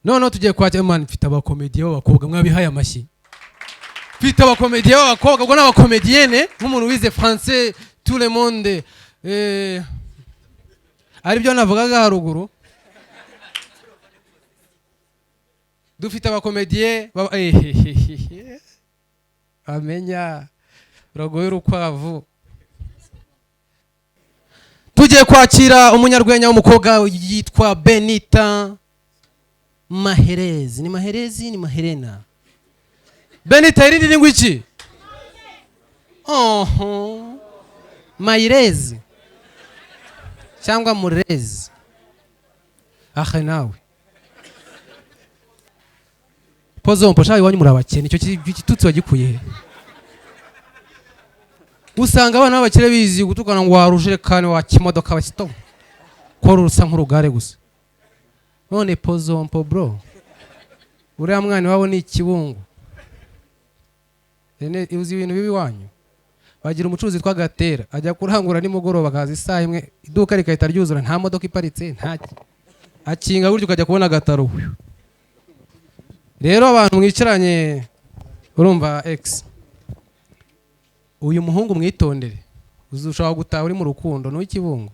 none tugiye kwakira man mfite abakomediye b'abakobwa mwabihaye amashyi mfite abakomediye b'abakobwa ubwo n'abakomedienne nk'umuntu wize Francais tout le monde ari byo navugaga haruguru dufite abakomediye amenya uragoye urukwavu tugiye kwakira umunyarwenya w'umukobwa yitwa BENITHA Maherezi ni Maherezi ni Maherena BENITHA irindi ni ngwiki Maherezi cyangwa Murezi ahe nawe pozompo shayi wanyu murabakene icyo kitutsi wagikuye he usanga abana b'abakire bizi gutukana ngo waruje kane wa kimodoka basito ko rusa nk'urugare gusa none pozompo bro uriya mwana wabo ni ikibungu uzi ibintu bibi wanyu bagira umucuruzi twagatera ajya kurangura nimugoroba akaza isaha imwe iduka rikahita ryuzura nta modoka iparitse ntaki akinga gutyo ukajya kubona agataro rero abantu mwicaranye urumva x uyu muhungu mwitondere uzushaka gutaha uri mu rukundo no ikibungo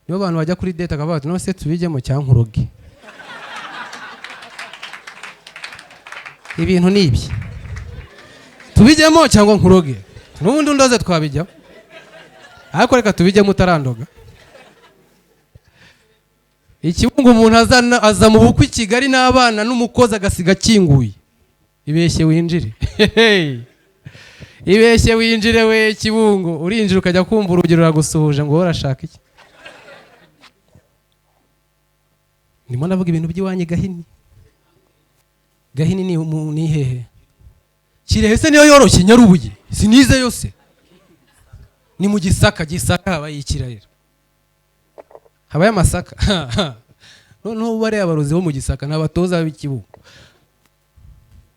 niyo abantu bajya kuri date akavuga ati no se tubijemo cyangwa nkuroge ibintu nibi tubijemo cyangwa nkuroge n'ubundi undoze twabijya ariko reka tubijemo utarandoga ikibungo umuntu aza mu bukwe Kigali n'abana n'umukozi agasiga kinguye ibeshye winjire ibeshye winjire we kibungo urinjira ukajya kumva urugero ragusuhuje ngo urashaka iki ndimo navuga ibintu by'iwanyu gahini ni hehe Kirehe se niyo yoroshye Nyarubuye sinize yose ni mu Gisaka habaye ikirarira habaye amasaka noneho bare abarozi bo mu Gisaka n'abatoza b'ikibugo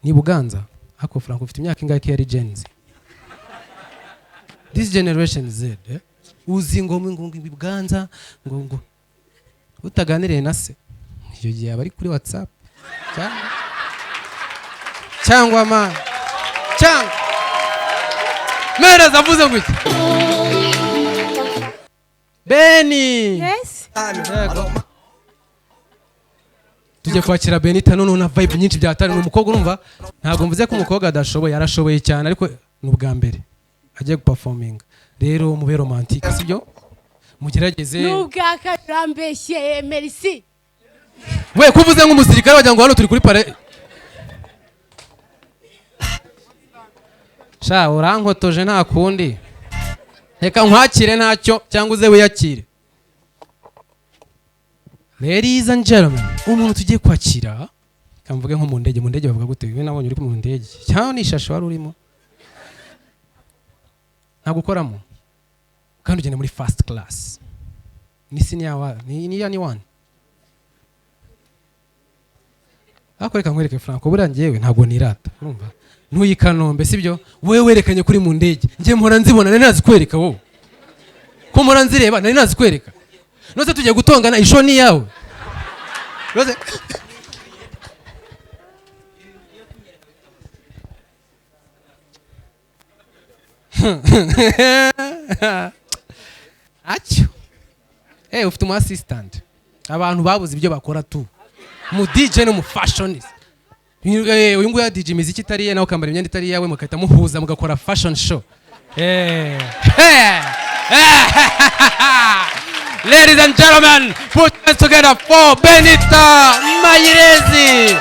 ni Buganza hako Franco ufite imyaka ingahe yari Gen-z this generation Z uzi ngo Buganza ngo utaganiriye na se iyo gihe abari kuri WhatsApp cyangwa ma cyangwa mereza avuze gute Beni yes tujye kwakira BENITHA none na vibe nyinshi byatari n'umukobwa urumva ntabwo mvuze ko umukobwa adashoboye arashoboye cyane ariko n'ubwa mbere agiye guperforming rero mube romantique sibyo mugerageze n'ubwa karambeshye merci we kuvuze nk'umusirikare wagira ngo hano turi kuri pare sha urankotoje nta kundi reka nkwakire ntacyo cyangwa uze wiyakire ladies and gentlemen umuntu tugiye kwakira kamvuge nko mu ndege bavuga gute we nabonye uri mu ndege cyangwa ni ishasho wari urimo nagukoramo kandi ugende muri first class ni senior ni one akoreka nkwereke Franco burangiyewe ntabwo nirata urumva ntuyikanombe sibyo wewe werekanye kuri mu ndege ngiye mpora nzibona nari nazi kwereka wowe ko mpora nzireba nari nazi kwereka nose tugiye gutongana ishoni yawe nose acyo ufite umu assistant abantu babuze ibyo bakora tu mu DJ no mu fashionist uyu nguyu ya DJ imiziki itari ye nawe ukambara imyenda itari yawe mukahita muhuza mugakora fashion show ladies and gentlemen put hands together for BENITHA Maherezi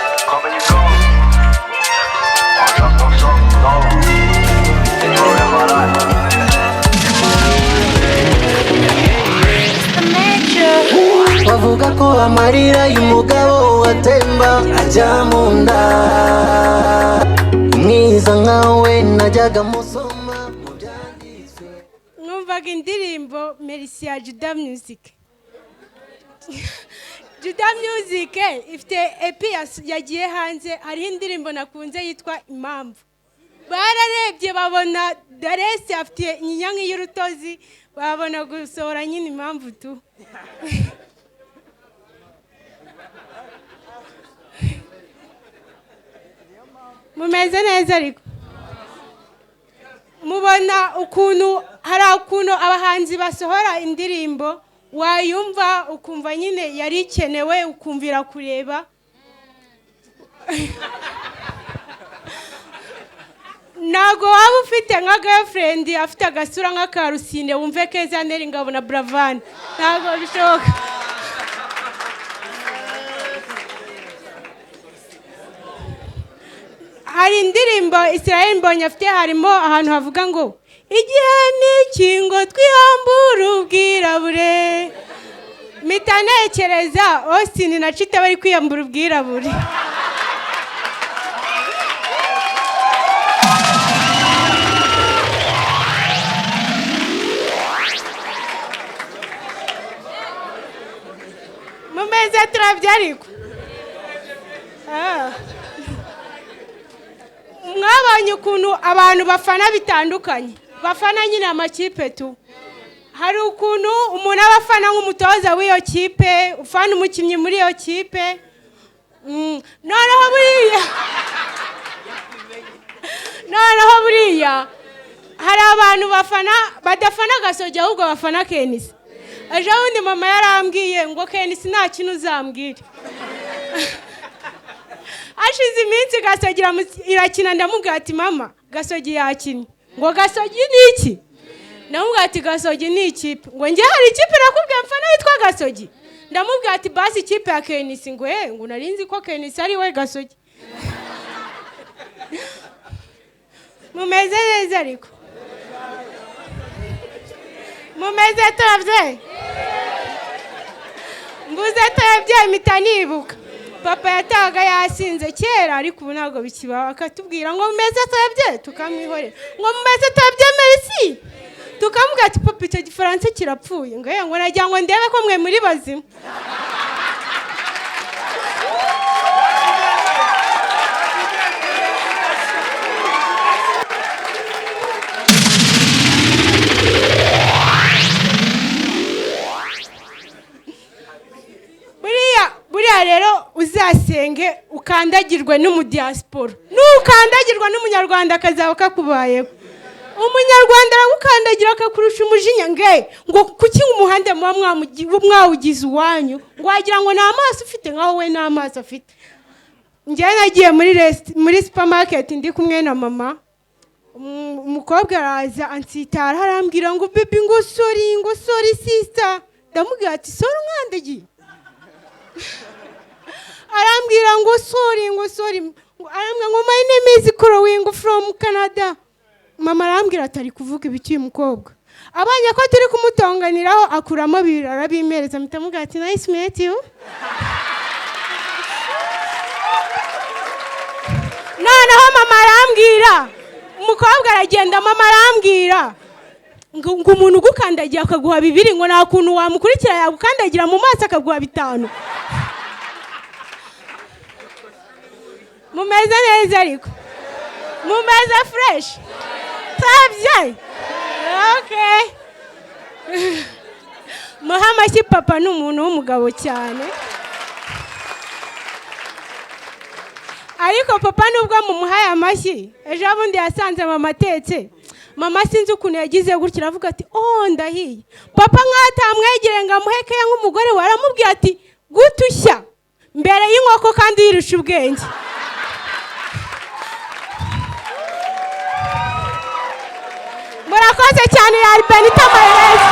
bavuga ko amarira y'umugabo atemba ajya mu nda mwiza nkawe najyaga musoma mu byanditswe numvaga indirimbo merci ya Juda Music Juda Music ifite EP yagiye hanze hariho indirimbo nakunze yitwa Impamvu bararebye babona Daresi afite inyinya nk'iy'urutozi babona gusohora nyine impamvu tu mumeze neza ariko mubona ukuntu hari ukuntu abahanzi basohora indirimbo wayumva ukumva nyine yari ikenewe ukumvira kureba nago waba ufite nka girlfriend afite agasura nk'aka Rusine wumve keza neri ngabona Bravani ntago bishoboka. Hari indirimbo Israel Mbonye afite harimo ahantu havuga ngo igihe niki ngo twihambura ubwirabure mitanekereza Austin na Chita bari kwiyambura ubwirabure. Mumeze turabyariko mwabanye ukuntu abantu bafana bitandukanye bafana nyine amakipe tu. Hari ukuntu umuntu abafana nk'umutoza w'iyo kipe ufana umukinnyi muri iyo kipe noneho buriya hari abantu badafana Gasogi ahubwo bafana Kenisi. Ejo bundi mama yarambwiye ngo Kenisi nta kintu uzambwira. Ashize iminsi Gasogi irakina ndamubwira ati mama Gasogi yakinnye. Ngo Gasogi ni iki? Ndamubwira ati Gasogi ni ikipe. Ngo njye hari ikipe nakubwiye mfana yitwa Gasogi. Ndamubwira ati basi ikipe ya Kenisi. Ngo narinzi ko Kenisi ari we Gasogi. Mumeze neza ariko mumeze turavye mbuze turavye imitanibuka papa yataga yasinze kera ariko ubu ntabwo bikibaho akatubwira ngo mumeze turavye tukamwihorera ngo mumeze turavye merci tukamuga ati papa icyo gifaransa kirapfuye ngo nagira ngo ndebe ko mwe muri bazima. Buriya rero uzasenge ukandagirwe n'umudiaspora n'ukandagirwa n'umunyarwanda akazaba kakubayeho. Umunyarwanda aragukandagira akakurusha umujinya ngo kuki umuhanda mwawugize uwanyu ngo wagira ngo nta maso ufite nkaho we nta maso afite. Njye nagiye muri supermarket ndi kumwe na mama umukobwa araza ansitara arambwira ngo baby ngo sorry sister. Ndamubwira ati sorry umwandagiye. Arambwira ngo sorry arambwira ngo my name is Crowing from Canada. Mama arambwira atari kuvuga ibiki uyu mukobwa. Abanye ko turi kumutonganiraho akuramo bibiri arabimereza mitamuga ati nice meet you. Noneho mama arambwira umukobwa aragenda mama arambwira ngo umuntu ugukandagiye akaguha bibiri ngo nta kuntu wamukurikira yagukandagira mu maso akaguha bitanu. Mumeze neza ariko mumeze fresh tabye okay. Muhamashyi papa ni umuntu w'umugabo cyane ariko papa nubwo mumuhaye amashyi ejo bundi yasanze mama atetse mama sinzi ukuntu yagize gutya aravuga ati ndahiye. Papa mwatamwegere ngo amuheke nk'umugore we aramubwira ati gutushya mbere y'inkoko kandi yirusha ubwenge. Murakoze cyane ya BENITHA mayonnaise.